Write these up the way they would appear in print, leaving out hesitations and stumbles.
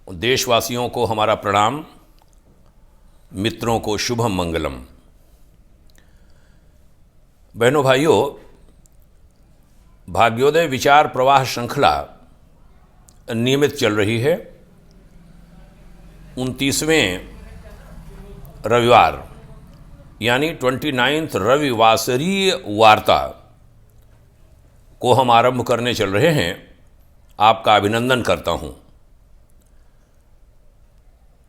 देशवासियों को हमारा प्रणाम, मित्रों को शुभम मंगलम। बहनों भाइयों, भाग्योदय विचार प्रवाह श्रृंखला नियमित चल रही है। 29वें रविवार यानी 29th रविवासरीय वार्ता को हम आरंभ करने चल रहे हैं। आपका अभिनंदन करता हूं।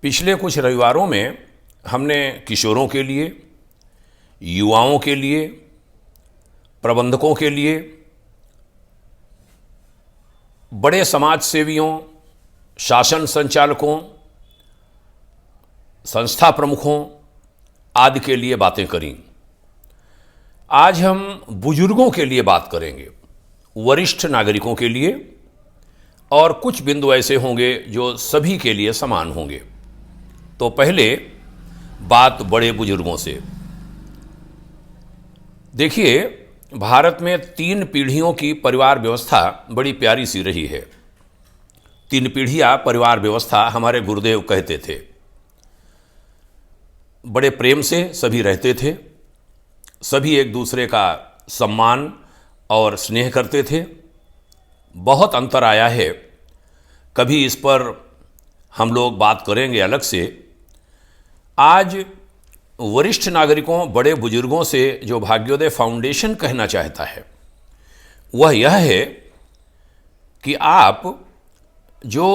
पिछले कुछ रविवारों में हमने किशोरों के लिए, युवाओं के लिए, प्रबंधकों के लिए, बड़े समाज सेवियों, शासन संचालकों, संस्था प्रमुखों आदि के लिए बातें करी। आज हम बुजुर्गों के लिए बात करेंगे, वरिष्ठ नागरिकों के लिए, और कुछ बिंदु ऐसे होंगे जो सभी के लिए समान होंगे। तो पहले बात बड़े बुजुर्गों से। देखिए, भारत में 3 पीढ़ियों की परिवार व्यवस्था बड़ी प्यारी सी रही है। 3 पीढ़ियां परिवार व्यवस्था हमारे गुरुदेव कहते थे। बड़े प्रेम से सभी रहते थे, सभी एक दूसरे का सम्मान और स्नेह करते थे। बहुत अंतर आया है, कभी इस पर हम लोग बात करेंगे अलग से। आज वरिष्ठ नागरिकों, बड़े बुजुर्गों से जो भाग्योदय फाउंडेशन कहना चाहता है वह यह है कि आप जो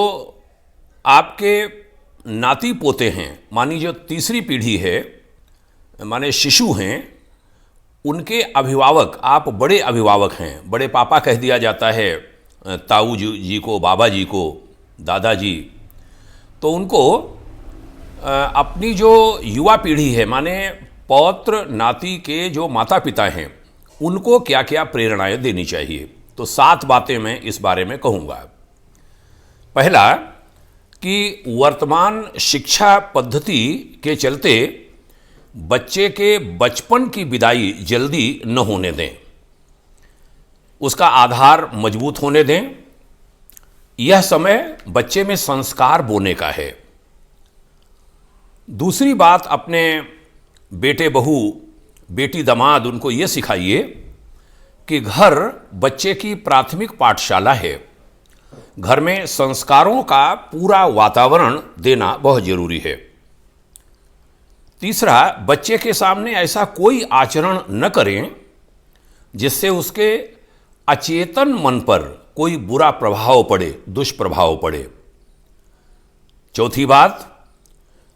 आपके नाती पोते हैं, मानी जो तीसरी पीढ़ी है, माने शिशु हैं, उनके अभिभावक, आप बड़े अभिभावक हैं। बड़े पापा कह दिया जाता है ताऊ जी को, बाबा जी को, दादाजी। तो उनको अपनी जो युवा पीढ़ी है, माने पौत्र नाती के जो माता पिता हैं, उनको क्या क्या प्रेरणाएं देनी चाहिए। तो 7 बातें मैं इस बारे में कहूँगा। पहला कि वर्तमान शिक्षा पद्धति के चलते बच्चे के बचपन की विदाई जल्दी न होने दें, उसका आधार मजबूत होने दें। यह समय बच्चे में संस्कार बोने का है। दूसरी बात, अपने बेटे बहू, बेटी दामाद, उनको ये सिखाइए कि घर बच्चे की प्राथमिक पाठशाला है। घर में संस्कारों का पूरा वातावरण देना बहुत जरूरी है। तीसरा, बच्चे के सामने ऐसा कोई आचरण न करें जिससे उसके अचेतन मन पर कोई बुरा प्रभाव पड़े, दुष्प्रभाव पड़े। चौथी बात,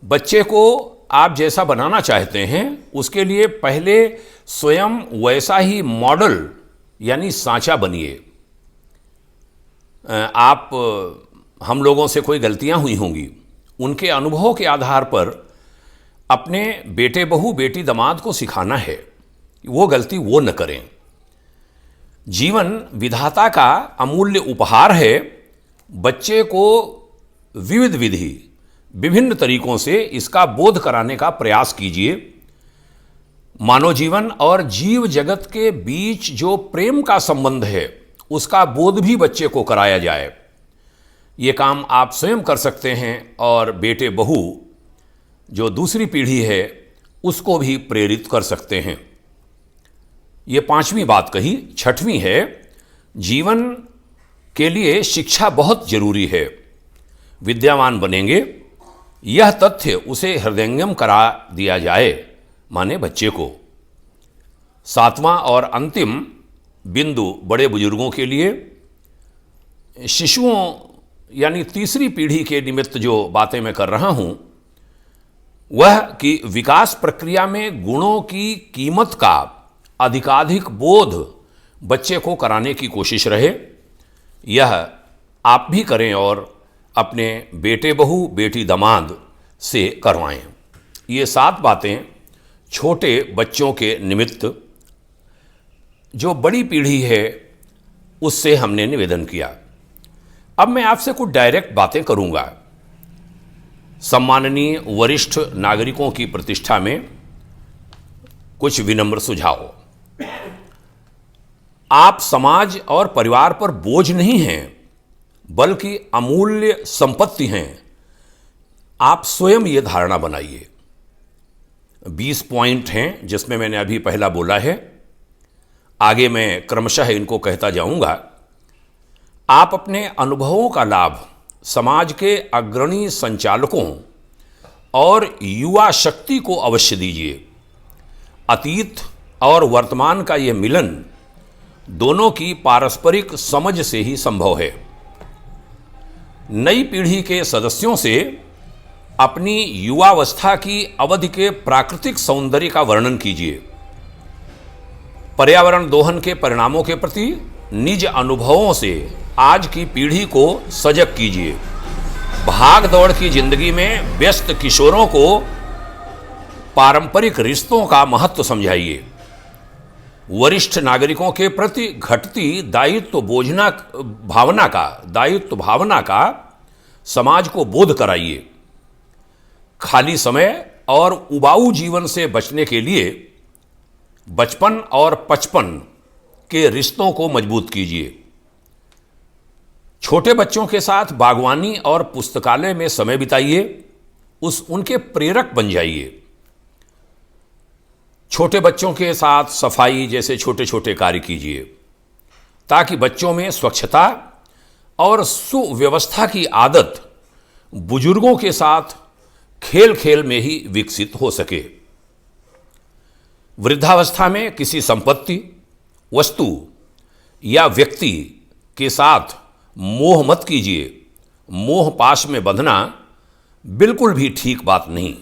बच्चे को आप जैसा बनाना चाहते हैं उसके लिए पहले स्वयं वैसा ही मॉडल यानी सांचा बनिए। आप, हम लोगों से कोई गलतियां हुई होंगी, उनके अनुभव के आधार पर अपने बेटे बहू, बेटी दामाद को सिखाना है वो गलती वो न करें। जीवन विधाता का अमूल्य उपहार है। बच्चे को विभिन्न तरीकों से इसका बोध कराने का प्रयास कीजिए। मानव जीवन और जीव जगत के बीच जो प्रेम का संबंध है उसका बोध भी बच्चे को कराया जाए। ये काम आप स्वयं कर सकते हैं और बेटे बहू जो दूसरी पीढ़ी है उसको भी प्रेरित कर सकते हैं। ये 5वीं बात कही। 6वीं है, जीवन के लिए शिक्षा बहुत जरूरी है। विद्यावान बनेंगे, यह तथ्य उसे हृदयंगम करा दिया जाए, माने बच्चे को। 7वां और अंतिम बिंदु बड़े बुजुर्गों के लिए, शिशुओं यानी तीसरी पीढ़ी के निमित्त जो बातें मैं कर रहा हूं वह कि विकास प्रक्रिया में गुणों की कीमत का अधिकाधिक बोध बच्चे को कराने की कोशिश रहे। यह आप भी करें और अपने बेटे बहू, बेटी दामाद से करवाएं। ये 7 बातें छोटे बच्चों के निमित्त जो बड़ी पीढ़ी है उससे हमने निवेदन किया। अब मैं आपसे कुछ डायरेक्ट बातें करूंगा। सम्माननीय वरिष्ठ नागरिकों की प्रतिष्ठा में कुछ विनम्र सुझाव। आप समाज और परिवार पर बोझ नहीं हैं, बल्कि अमूल्य संपत्ति हैं आप स्वयं ये धारणा बनाइए। 20 पॉइंट हैं जिसमें मैंने अभी पहला बोला है, आगे मैं क्रमशः इनको कहता जाऊंगा। आप अपने अनुभवों का लाभ समाज के अग्रणी संचालकों और युवा शक्ति को अवश्य दीजिए। अतीत और वर्तमान का यह मिलन दोनों की पारस्परिक समझ से ही संभव है। नई पीढ़ी के सदस्यों से अपनी युवावस्था की अवधि के प्राकृतिक सौंदर्य का वर्णन कीजिए। पर्यावरण दोहन के परिणामों के प्रति निज अनुभवों से आज की पीढ़ी को सजग कीजिए। भाग दौड़ की जिंदगी में व्यस्त किशोरों को पारंपरिक रिश्तों का महत्व समझाइए। वरिष्ठ नागरिकों के प्रति घटती दायित्व भावना का समाज को बोध कराइए। खाली समय और उबाऊ जीवन से बचने के लिए बचपन और पचपन के रिश्तों को मजबूत कीजिए। छोटे बच्चों के साथ बागवानी और पुस्तकालय में समय बिताइए, उनके प्रेरक बन जाइए। छोटे बच्चों के साथ सफाई जैसे छोटे छोटे कार्य कीजिए ताकि बच्चों में स्वच्छता और सुव्यवस्था की आदत बुजुर्गों के साथ खेल खेल में ही विकसित हो सके। वृद्धावस्था में किसी संपत्ति, वस्तु या व्यक्ति के साथ मोह मत कीजिए। मोह पाश में बंधना बिल्कुल भी ठीक बात नहीं।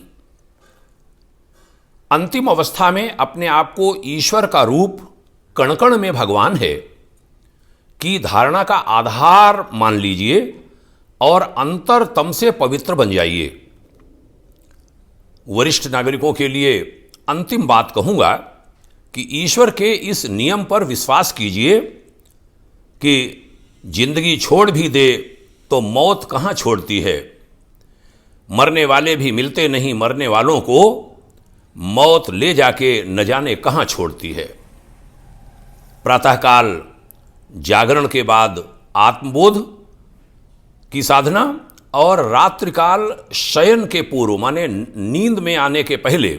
अंतिम अवस्था में अपने आप को ईश्वर का रूप, कण कण में भगवान है की धारणा का आधार मान लीजिए और अंतरतम से पवित्र बन जाइए। वरिष्ठ नागरिकों के लिए अंतिम बात कहूंगा कि ईश्वर के इस नियम पर विश्वास कीजिए कि जिंदगी छोड़ भी दे तो मौत कहां छोड़ती है। मरने वाले भी मिलते नहीं, मरने वालों को मौत ले जाके न जाने कहां छोड़ती है। प्रातःकाल जागरण के बाद आत्मबोध की साधना और रात्रिकाल शयन के पूर्व माने नींद में आने के पहले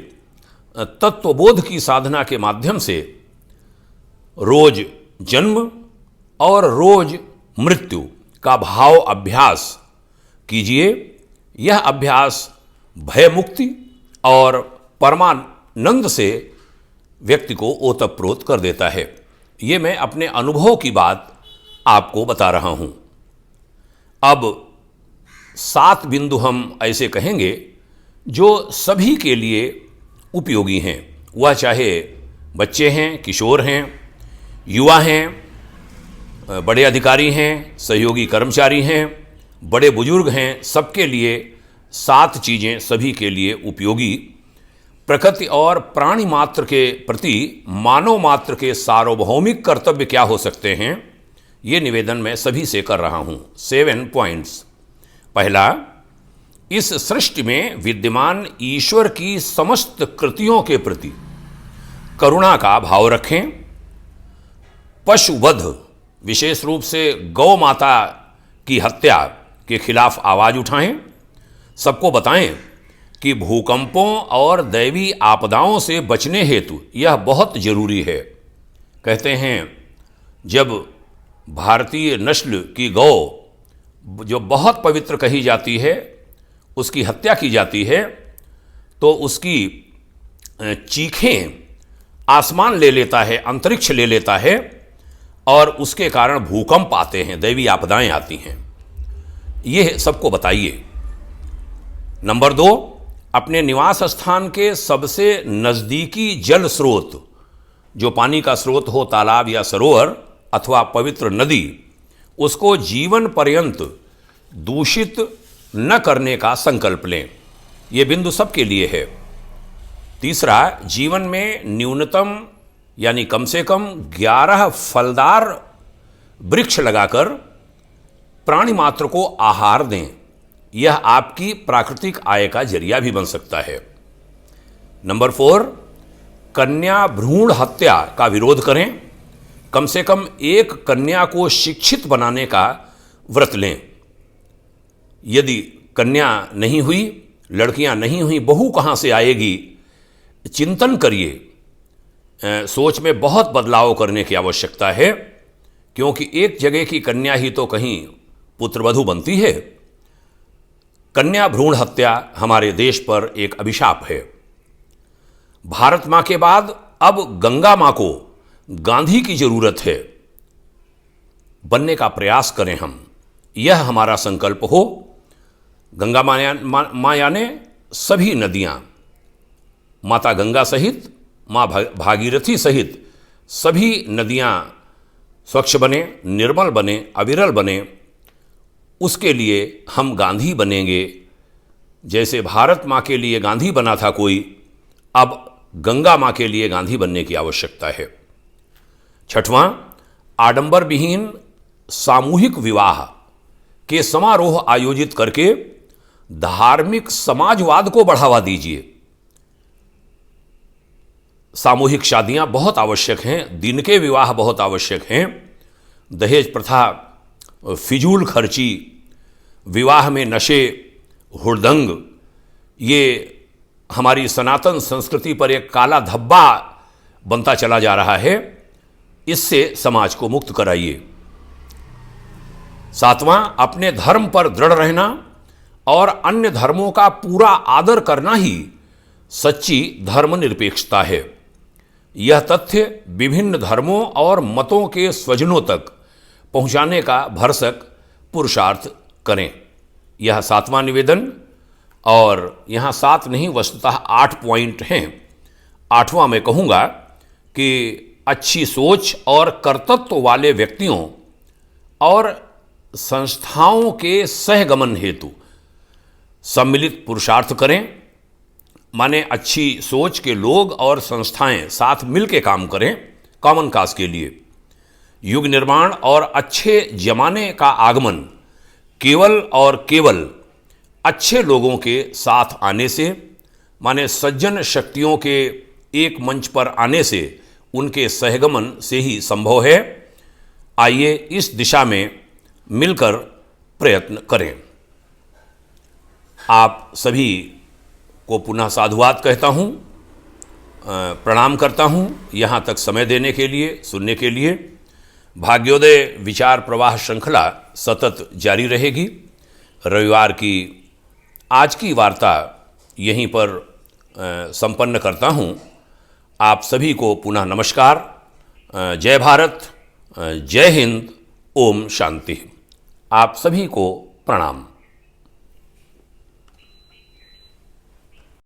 तत्वबोध की साधना के माध्यम से रोज जन्म और रोज मृत्यु का भाव अभ्यास कीजिए। यह अभ्यास भय मुक्ति और परमानंद से व्यक्ति को ओतप्रोत कर देता है। ये मैं अपने अनुभव की बात आपको बता रहा हूं। अब 7 बिंदु हम ऐसे कहेंगे जो सभी के लिए उपयोगी हैं, वह चाहे बच्चे हैं, किशोर हैं, युवा हैं, बड़े अधिकारी हैं, सहयोगी कर्मचारी हैं, बड़े बुजुर्ग हैं, सबके लिए 7 चीज़ें सभी के लिए उपयोगी। प्रकृति और प्राणी मात्र के प्रति मानव मात्र के सार्वभौमिक कर्तव्य क्या हो सकते हैं, ये निवेदन मैं सभी से कर रहा हूँ। 7 पॉइंट्स। पहला, इस सृष्टि में विद्यमान ईश्वर की समस्त कृतियों के प्रति करुणा का भाव रखें। पशुवध, विशेष रूप से गौ माता की हत्या के खिलाफ आवाज उठाएं। सबको बताएं कि भूकंपों और दैवी आपदाओं से बचने हेतु यह बहुत जरूरी है। कहते हैं जब भारतीय नस्ल की गौ जो बहुत पवित्र कही जाती है उसकी हत्या की जाती है तो उसकी चीखें आसमान ले लेता है, अंतरिक्ष ले लेता है और उसके कारण भूकंप आते हैं, दैवी आपदाएं आती हैं। ये सबको बताइए। नंबर 2, अपने निवास स्थान के सबसे नज़दीकी जल स्रोत, जो पानी का स्रोत हो, तालाब या सरोवर अथवा पवित्र नदी, उसको जीवन पर्यंत दूषित न करने का संकल्प लें। ये बिंदु सबके लिए है। तीसरा, जीवन में न्यूनतम यानी कम से कम 11 फलदार वृक्ष लगाकर प्राणी मात्र को आहार दें। यह आपकी प्राकृतिक आय का जरिया भी बन सकता है। नंबर 4, कन्या भ्रूण हत्या का विरोध करें। कम से कम एक कन्या को शिक्षित बनाने का व्रत लें। यदि कन्या नहीं हुई लड़कियां नहीं हुई, बहू कहाँ से आएगी, चिंतन करिए। सोच में बहुत बदलाव करने की आवश्यकता है, क्योंकि एक जगह की कन्या ही तो कहीं पुत्रवधू बनती है। कन्या भ्रूण हत्या हमारे देश पर एक अभिशाप है। भारत मां के बाद अब गंगा मां को गांधी की जरूरत है। बनने का प्रयास करें हम, यह हमारा संकल्प हो। गंगा मां यानी सभी नदियां, माता गंगा सहित, मां भागीरथी सहित सभी नदियां स्वच्छ बने, निर्मल बने, अविरल बने। उसके लिए हम गांधी बनेंगे। जैसे भारत मां के लिए गांधी बना था कोई, अब गंगा मां के लिए गांधी बनने की आवश्यकता है। छठवां, आडंबर विहीन सामूहिक विवाह के समारोह आयोजित करके धार्मिक समाजवाद को बढ़ावा दीजिए। सामूहिक शादियां बहुत आवश्यक हैं, दिन के विवाह बहुत आवश्यक हैं। दहेज प्रथा, फिजूल खर्ची, विवाह में नशे, हुड़दंग, ये हमारी सनातन संस्कृति पर एक काला धब्बा बनता चला जा रहा है। इससे समाज को मुक्त कराइए। सातवां, अपने धर्म पर दृढ़ रहना और अन्य धर्मों का पूरा आदर करना ही सच्ची धर्मनिरपेक्षता है। यह तथ्य विभिन्न धर्मों और मतों के स्वजनों तक पहुंचाने का भरसक पुरुषार्थ करें। यह सातवां निवेदन, और यहाँ 7 नहीं वस्तुतः 8 पॉइंट हैं। 8वां मैं कहूँगा कि अच्छी सोच और कर्तव्य वाले व्यक्तियों और संस्थाओं के सहगमन हेतु सम्मिलित पुरुषार्थ करें। माने अच्छी सोच के लोग और संस्थाएं साथ मिलकर काम करें कॉमन काज के लिए। युग निर्माण और अच्छे जमाने का आगमन केवल और केवल अच्छे लोगों के साथ आने से, माने सज्जन शक्तियों के एक मंच पर आने से, उनके सहगमन से ही संभव है। आइए इस दिशा में मिलकर प्रयत्न करें। आप सभी को पुनः साधुवाद कहता हूँ, प्रणाम करता हूँ यहाँ तक समय देने के लिए, सुनने के लिए। भाग्योदय विचार प्रवाह श्रृंखला सतत जारी रहेगी। रविवार की आज की वार्ता यहीं पर संपन्न करता हूँ। आप सभी को पुनः नमस्कार। जय भारत, जय हिंद, ओम शांति। आप सभी को प्रणाम।